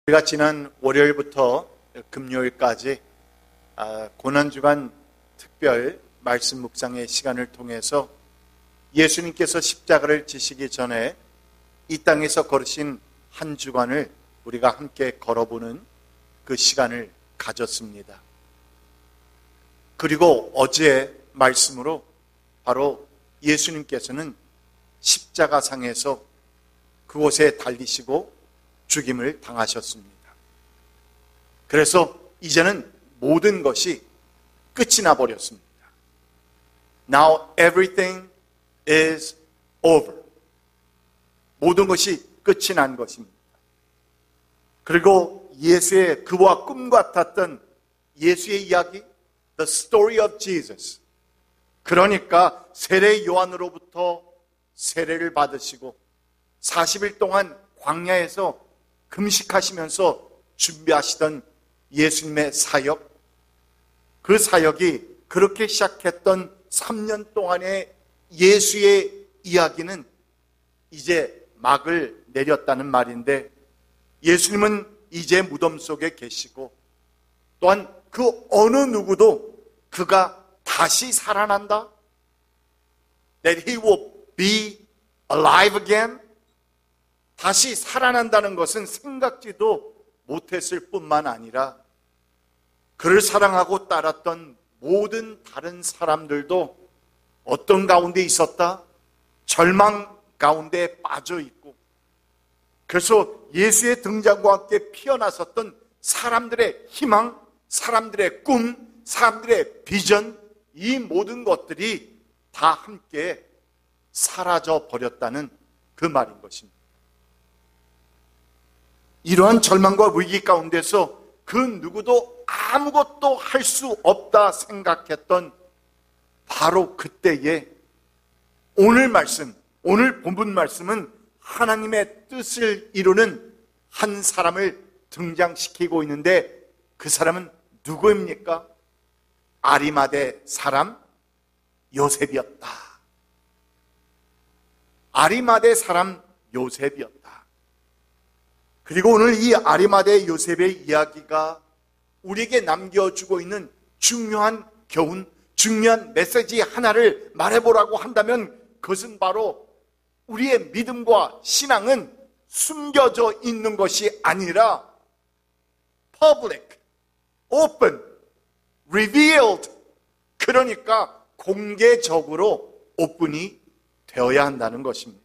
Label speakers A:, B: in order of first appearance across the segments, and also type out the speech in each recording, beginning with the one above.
A: 우리가 지난 월요일부터 금요일까지 고난주간 특별 말씀 묵상의 시간을 통해서 예수님께서 십자가를 지시기 전에 이 땅에서 걸으신 한 주간을 우리가 함께 걸어보는 그 시간을 가졌습니다. 그리고 어제 말씀으로 바로 예수님께서는 십자가상에서 그곳에 달리시고 죽임을 당하셨습니다. 그래서 이제는 모든 것이 끝이 나버렸습니다. Now everything is over. 모든 것이 끝이 난 것입니다. 그리고 예수의 그와 꿈 같았던 예수의 이야기, The story of Jesus. 그러니까 세례 요한으로부터 세례를 받으시고 40일 동안 광야에서 금식하시면서 준비하시던 예수님의 사역, 그 사역이 그렇게 시작했던 3년 동안의 예수의 이야기는 이제 막을 내렸다는 말인데, 예수님은 이제 무덤 속에 계시고 또한 그 어느 누구도 그가 다시 살아난다, that he will be alive again, 다시 살아난다는 것은 생각지도 못했을 뿐만 아니라 그를 사랑하고 따랐던 모든 다른 사람들도 어떤 가운데 있었다? 절망 가운데 빠져 있고, 그래서 예수의 등장과 함께 피어났었던 사람들의 희망, 사람들의 꿈, 사람들의 비전, 이 모든 것들이 다 함께 사라져 버렸다는 그 말인 것입니다. 이러한 절망과 위기 가운데서 그 누구도 아무것도 할 수 없다 생각했던 바로 그때에 오늘 말씀, 오늘 본문 말씀은 하나님의 뜻을 이루는 한 사람을 등장시키고 있는데, 그 사람은 누구입니까? 아리마대 사람 요셉이었다. 아리마대 사람 요셉이었다. 그리고 오늘 이 아리마대 요셉의 이야기가 우리에게 남겨주고 있는 중요한 교훈, 중요한 메시지 하나를 말해보라고 한다면 그것은 바로 우리의 믿음과 신앙은 숨겨져 있는 것이 아니라 public, open, revealed, 그러니까 공개적으로 오픈이 되어야 한다는 것입니다.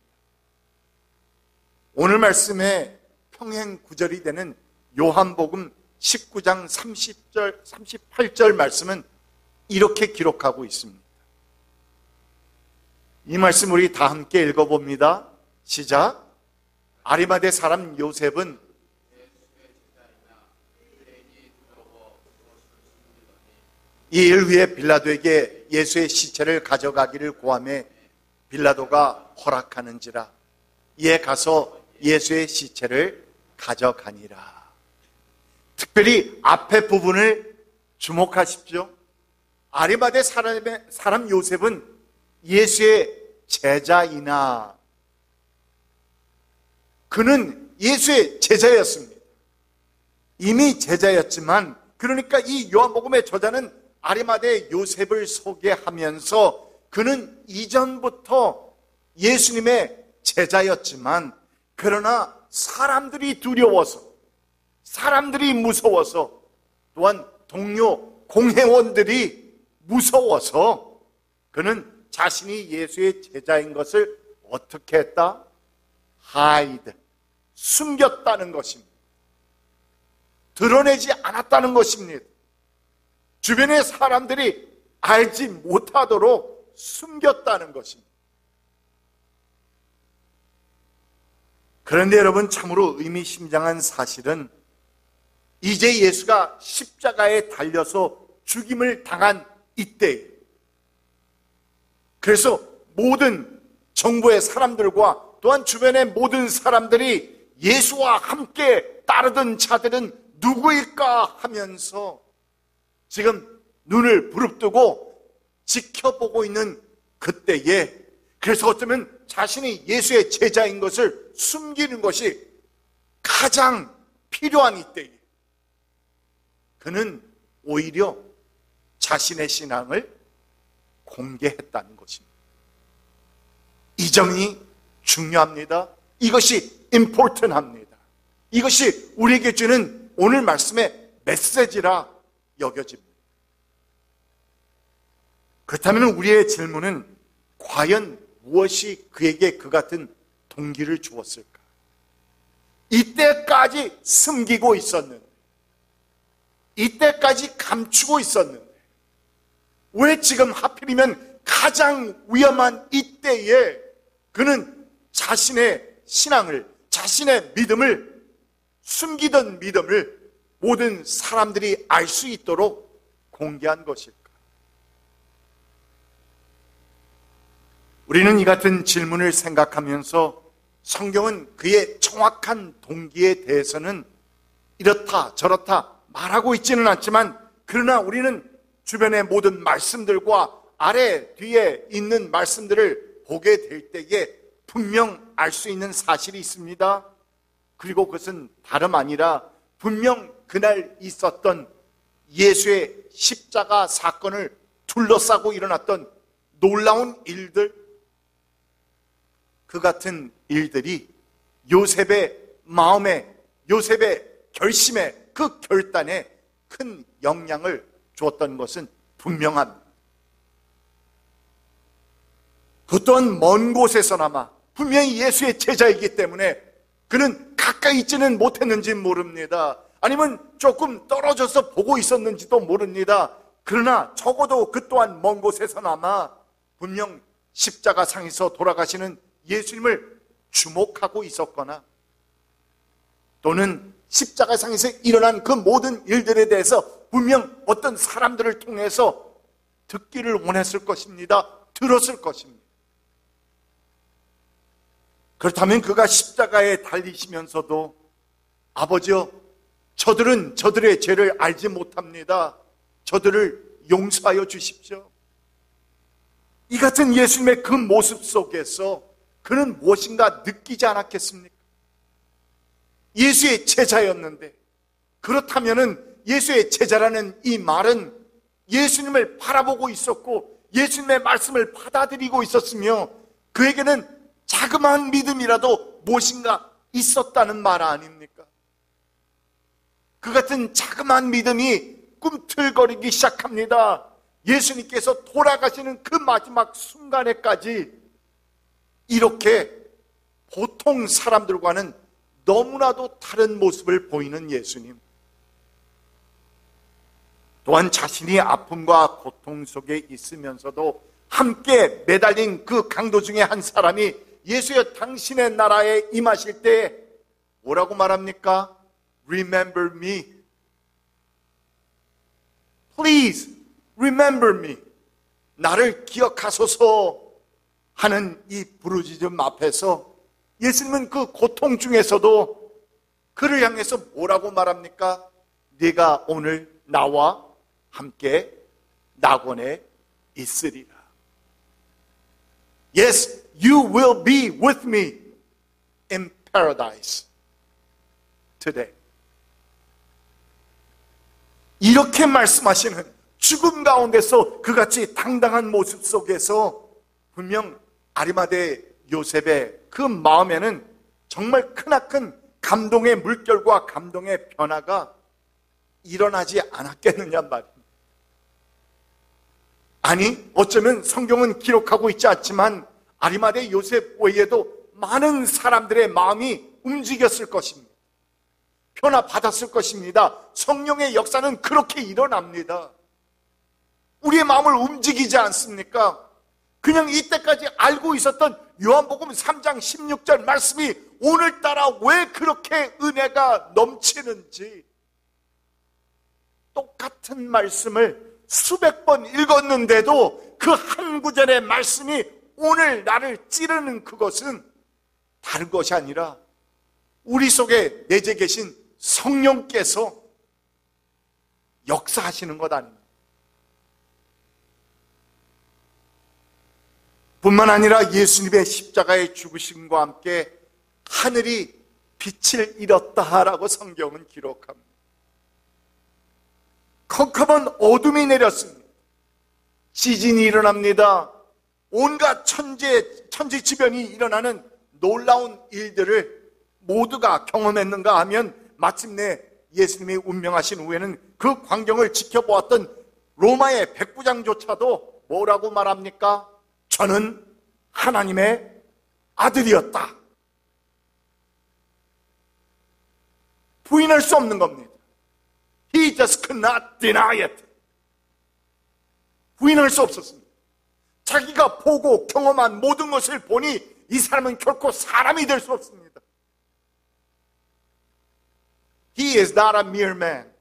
A: 오늘 말씀에 평행 구절이 되는 요한복음 19장 30절, 38절 말씀은 이렇게 기록하고 있습니다. 이 말씀 우리 다 함께 읽어봅니다. 시작. 아리마대 사람 요셉은 이 일 후에 빌라도에게 예수의 시체를 가져가기를 고하매 빌라도가 허락하는지라. 이에 가서 예수의 시체를 가져가니라. 특별히 앞에 부분을 주목하십시오. 아리마대 사람 요셉은 예수의 제자이나, 그는 예수의 제자였습니다. 이미 제자였지만, 그러니까 이 요한복음의 저자는 아리마대 요셉을 소개하면서 그는 이전부터 예수님의 제자였지만, 그러나 사람들이 두려워서, 사람들이 무서워서, 또한 동료 공회원들이 무서워서 그는 자신이 예수의 제자인 것을 어떻게 했다? hide, 숨겼다는 것입니다. 드러내지 않았다는 것입니다. 주변의 사람들이 알지 못하도록 숨겼다는 것입니다. 그런데 여러분, 참으로 의미심장한 사실은 이제 예수가 십자가에 달려서 죽임을 당한 이때, 그래서 모든 정부의 사람들과 또한 주변의 모든 사람들이 예수와 함께 따르던 자들은 누구일까 하면서 지금 눈을 부릅뜨고 지켜보고 있는 그때에, 그래서 어쩌면 자신이 예수의 제자인 것을 숨기는 것이 가장 필요한 이때에 그는 오히려 자신의 신앙을 공개했다는 것입니다. 이 점이 중요합니다. 이것이 important합니다. 이것이 우리에게 주는 오늘 말씀의 메시지라 여겨집니다. 그렇다면 우리의 질문은 과연 무엇이 그에게 그 같은 동기를 주었을까? 이때까지 숨기고 있었는데, 이때까지 감추고 있었는데, 왜 지금 하필이면 가장 위험한 이때에 그는 자신의 신앙을, 자신의 믿음을, 숨기던 믿음을 모든 사람들이 알 수 있도록 공개한 것일까? 우리는 이 같은 질문을 생각하면서 성경은 그의 정확한 동기에 대해서는 이렇다 저렇다 말하고 있지는 않지만, 그러나 우리는 주변의 모든 말씀들과 아래 뒤에 있는 말씀들을 보게 될 때에 분명 알 수 있는 사실이 있습니다. 그리고 그것은 다름 아니라 분명 그날 있었던 예수의 십자가 사건을 둘러싸고 일어났던 놀라운 일들, 그 같은 일들이 요셉의 마음에, 요셉의 결심에, 그 결단에 큰 영향을 주었던 것은 분명합니다. 그 또한 먼 곳에서나마 분명히 예수의 제자이기 때문에 그는 가까이 있지는 못했는지 모릅니다. 아니면 조금 떨어져서 보고 있었는지도 모릅니다. 그러나 적어도 그 또한 먼 곳에서나마 분명 십자가상에서 돌아가시는 예수님을 주목하고 있었거나, 또는 십자가상에서 일어난 그 모든 일들에 대해서 분명 어떤 사람들을 통해서 듣기를 원했을 것입니다. 들었을 것입니다. 그렇다면 그가 십자가에 달리시면서도 아버지여, 저들은 저들의 죄를 알지 못합니다. 저들을 용서하여 주십시오. 이 같은 예수님의 그 모습 속에서 그는 무엇인가 느끼지 않았겠습니까? 예수의 제자였는데, 그렇다면은 예수의 제자라는 이 말은 예수님을 바라보고 있었고 예수님의 말씀을 받아들이고 있었으며, 그에게는 자그마한 믿음이라도 무엇인가 있었다는 말 아닙니까? 그 같은 자그마한 믿음이 꿈틀거리기 시작합니다. 예수님께서 돌아가시는 그 마지막 순간에까지 이렇게 보통 사람들과는 너무나도 다른 모습을 보이는 예수님, 또한 자신이 아픔과 고통 속에 있으면서도 함께 매달린 그 강도 중에 한 사람이 예수여 당신의 나라에 임하실 때 뭐라고 말합니까? Remember me. Please remember me. 나를 기억하소서 하는 이 부르짖음 앞에서 예수님은 그 고통 중에서도 그를 향해서 뭐라고 말합니까? 네가 오늘 나와 함께 낙원에 있으리라. Yes, you will be with me in paradise today. 이렇게 말씀하시는, 죽음 가운데서 그같이 당당한 모습 속에서 분명 아리마대 요셉의 그 마음에는 정말 크나큰 감동의 물결과 감동의 변화가 일어나지 않았겠느냐 말입니다. 아니, 어쩌면 성경은 기록하고 있지 않지만 아리마대 요셉 외에도 많은 사람들의 마음이 움직였을 것입니다. 변화받았을 것입니다. 성령의 역사는 그렇게 일어납니다. 우리의 마음을 움직이지 않습니까? 그냥 이때까지 알고 있었던 요한복음 3장 16절 말씀이 오늘따라 왜 그렇게 은혜가 넘치는지, 똑같은 말씀을 수백 번 읽었는데도 그 한 구절의 말씀이 오늘 나를 찌르는 그것은 다른 것이 아니라 우리 속에 내재 계신 성령께서 역사하시는 것 아닙니까? 뿐만 아니라 예수님의 십자가의 죽으심과 함께 하늘이 빛을 잃었다라고 성경은 기록합니다. 컴컴한 어둠이 내렸습니다. 지진이 일어납니다. 온갖 천지지변이 일어나는 놀라운 일들을 모두가 경험했는가 하면 마침내 예수님이 운명하신 후에는 그 광경을 지켜보았던 로마의 백부장조차도 뭐라고 말합니까? 저는 하나님의 아들이었다. 부인할 수 없는 겁니다. He just could not deny it. 부인할 수 없었습니다. 자기가 보고 경험한 모든 것을 보니 이 사람은 결코 사람이 될 수 없습니다. He is not a mere man.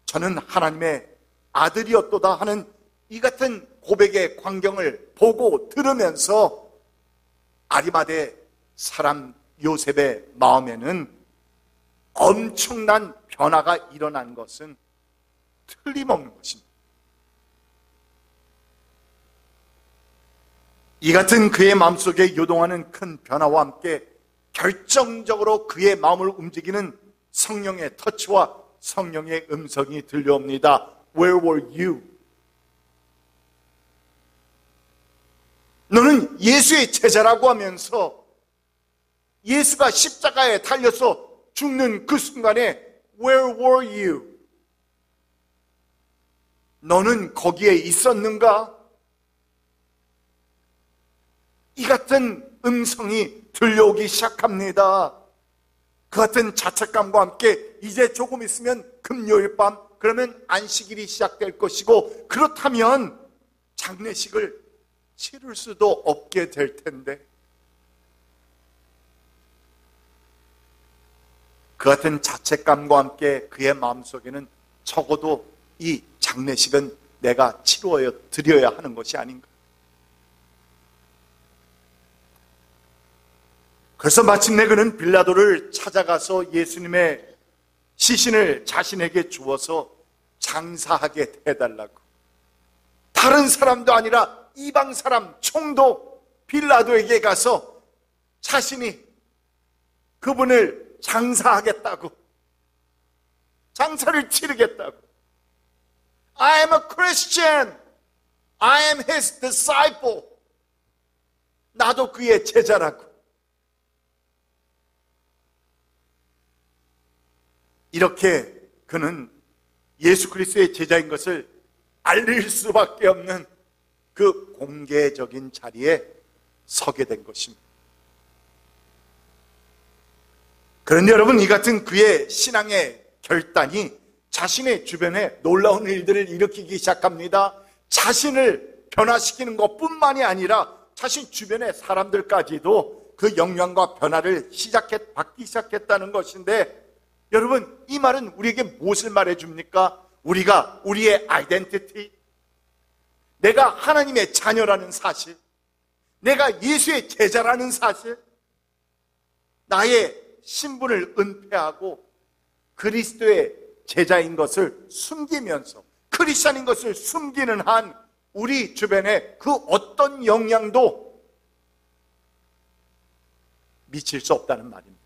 A: 저는 하나님의 아들이었도다 하는 이 같은 고백의 광경을 보고 들으면서 아리마대 사람 요셉의 마음에는 엄청난 변화가 일어난 것은 틀림없는 것입니다. 이 같은 그의 마음속에 요동하는 큰 변화와 함께 결정적으로 그의 마음을 움직이는 성령의 터치와 성령의 음성이 들려옵니다. Where were you? 너는 예수의 제자라고 하면서 예수가 십자가에 달려서 죽는 그 순간에 Where were you? 너는 거기에 있었는가? 이 같은 음성이 들려오기 시작합니다. 그 같은 자책감과 함께 이제 조금 있으면 금요일 밤 그러면 안식일이 시작될 것이고 그렇다면 장례식을 치를 수도 없게 될 텐데 그 같은 자책감과 함께 그의 마음속에는 적어도 이 장례식은 내가 치루어 드려야 하는 것이 아닌가. 그래서 마침내 그는 빌라도를 찾아가서 예수님의 시신을 자신에게 주어서 장사하게 해달라고. 다른 사람도 아니라 이방 사람 총독 빌라도에게 가서 자신이 그분을 장사하겠다고, 장사를 치르겠다고. I am a Christian. I am his disciple. 나도 그의 제자라고. 이렇게 그는 예수 그리스도의 제자인 것을 알릴 수밖에 없는 그 공개적인 자리에 서게 된 것입니다. 그런데 여러분, 이 같은 그의 신앙의 결단이 자신의 주변에 놀라운 일들을 일으키기 시작합니다. 자신을 변화시키는 것뿐만이 아니라 자신 주변의 사람들까지도 그 영향과 변화를 받기 시작했다는 것인데, 여러분, 이 말은 우리에게 무엇을 말해줍니까? 우리가 우리의 아이덴티티, 내가 하나님의 자녀라는 사실, 내가 예수의 제자라는 사실, 나의 신분을 은폐하고 그리스도의 제자인 것을 숨기면서 크리스찬인 것을 숨기는 한 우리 주변에 그 어떤 영향도 미칠 수 없다는 말입니다.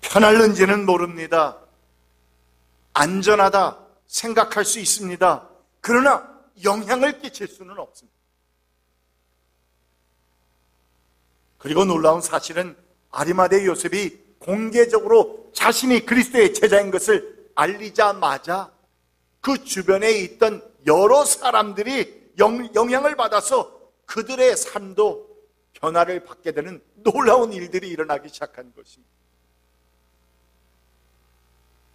A: 편할는지는 모릅니다. 안전하다 생각할 수 있습니다. 그러나 영향을 끼칠 수는 없습니다. 그리고 놀라운 사실은 아리마대 요셉이 공개적으로 자신이 그리스도의 제자인 것을 알리자마자 그 주변에 있던 여러 사람들이 영향을 받아서 그들의 삶도 변화를 받게 되는 놀라운 일들이 일어나기 시작한 것입니다.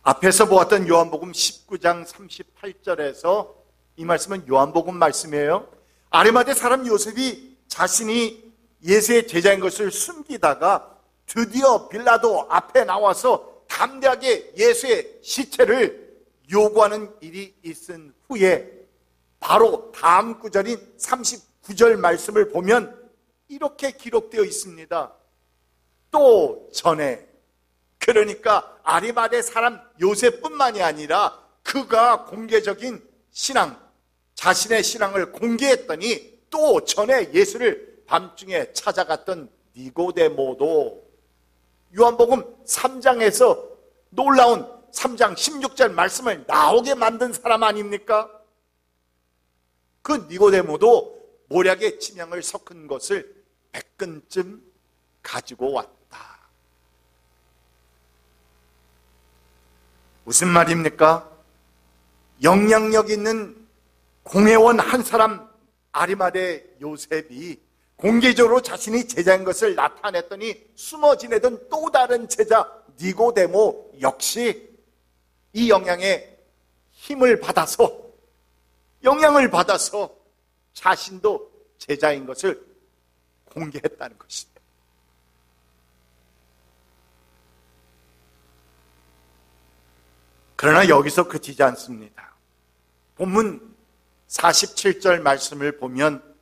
A: 앞에서 보았던 요한복음 19장 38절에서 이 말씀은 요한복음 말씀이에요. 아리마대 사람 요셉이 자신이 예수의 제자인 것을 숨기다가 드디어 빌라도 앞에 나와서 담대하게 예수의 시체를 요구하는 일이 있은 후에 바로 다음 구절인 39절 말씀을 보면 이렇게 기록되어 있습니다. 또 전에, 그러니까 아리마대 사람 요셉뿐만이 아니라 그가 공개적인 신앙, 자신의 신앙을 공개했더니 또 전에 예수를 밤중에 찾아갔던 니고데모도 요한복음 3장에서 놀라운 3장 16절 말씀을 나오게 만든 사람 아닙니까? 그 니고데모도 모략의 침향을 섞은 것을 100근쯤 가지고 왔다. 무슨 말입니까? 영향력 있는 공회원 한 사람 아리마대 요셉이 공개적으로 자신이 제자인 것을 나타냈더니 숨어 지내던 또 다른 제자 니고데모 역시 이 영향에 힘을 받아서 영향을 받아서 자신도 제자인 것을 공개했다는 것입니다. 그러나 여기서 그치지 않습니다. 본문 47절 말씀을 보면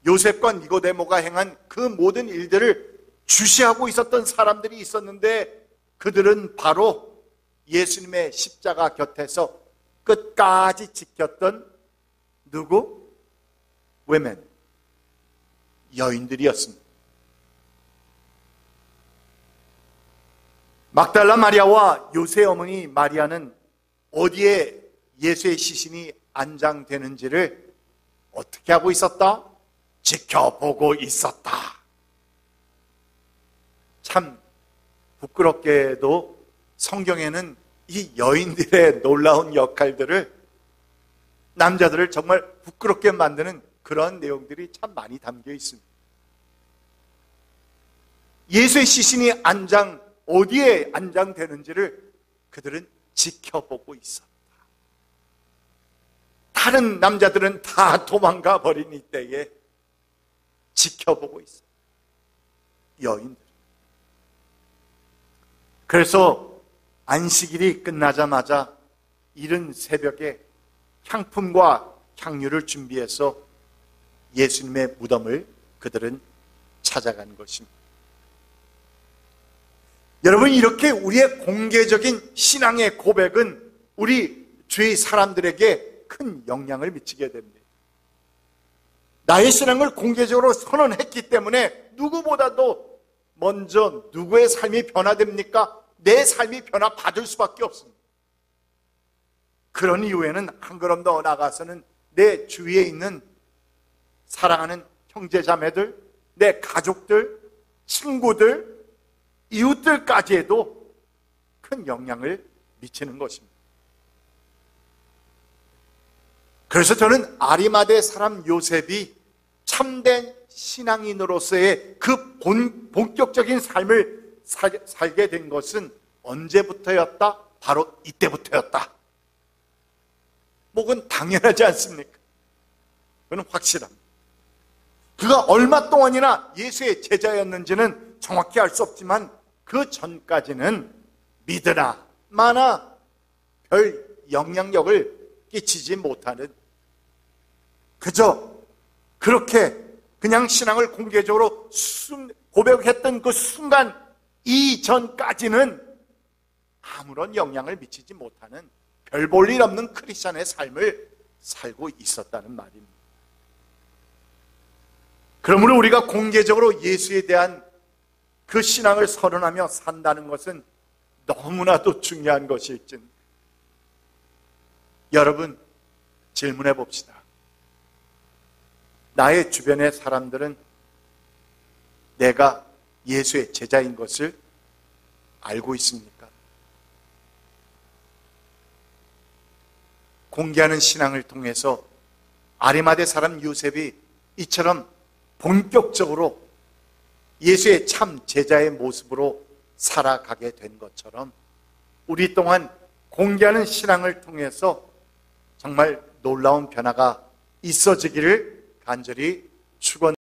A: 요셉과 니고데모가 행한 그 모든 일들을 주시하고 있었던 사람들이 있었는데 그들은 바로 예수님의 십자가 곁에서 끝까지 지켰던 누구? women, 여인들이었습니다. 막달라 마리아와 요셉의 어머니 마리아는 어디에 예수의 시신이 안장되는지를 어떻게 하고 있었다? 지켜보고 있었다. 참 부끄럽게도 성경에는 이 여인들의 놀라운 역할들을, 남자들을 정말 부끄럽게 만드는 그런 내용들이 참 많이 담겨 있습니다. 예수의 시신이 어디에 안장되는지를 그들은 지켜보고 있었다. 다른 남자들은 다 도망가 버린 이때에 지켜보고 있었다. 여인들. 그래서 안식일이 끝나자마자 이른 새벽에 향품과 향유를 준비해서 예수님의 무덤을 그들은 찾아간 것입니다. 여러분, 이렇게 우리의 공개적인 신앙의 고백은 우리 주위 사람들에게 큰 영향을 미치게 됩니다. 나의 신앙을 공개적으로 선언했기 때문에 누구보다도 먼저 누구의 삶이 변화됩니까? 내 삶이 변화받을 수밖에 없습니다. 그런 이유에는 한 걸음 더 나가서는 내 주위에 있는 사랑하는 형제자매들, 내 가족들, 친구들, 이웃들까지에도 큰 영향을 미치는 것입니다. 그래서 저는 아리마대 사람 요셉이 참된 신앙인으로서의 그 본격적인 삶을 살게 된 것은 언제부터였다? 바로 이때부터였다. 그건 당연하지 않습니까? 그건 확실합니다. 그가 얼마 동안이나 예수의 제자였는지는 정확히 알 수 없지만 그 전까지는 믿으나 마나 별 영향력을 끼치지 못하는, 그저 그렇게 그냥 신앙을 공개적으로 고백했던 그 순간 이전까지는 아무런 영향을 미치지 못하는 별 볼 일 없는 크리스찬의 삶을 살고 있었다는 말입니다. 그러므로 우리가 공개적으로 예수에 대한 그 신앙을 선언하며 산다는 것은 너무나도 중요한 것일진. 여러분, 질문해 봅시다. 나의 주변의 사람들은 내가 예수의 제자인 것을 알고 있습니까? 공개하는 신앙을 통해서 아리마대 사람 요셉이 이처럼 본격적으로 예수의 참 제자의 모습으로 살아가게 된 것처럼 우리 또한 공개하는 신앙을 통해서 정말 놀라운 변화가 있어지기를 간절히 축원합니다.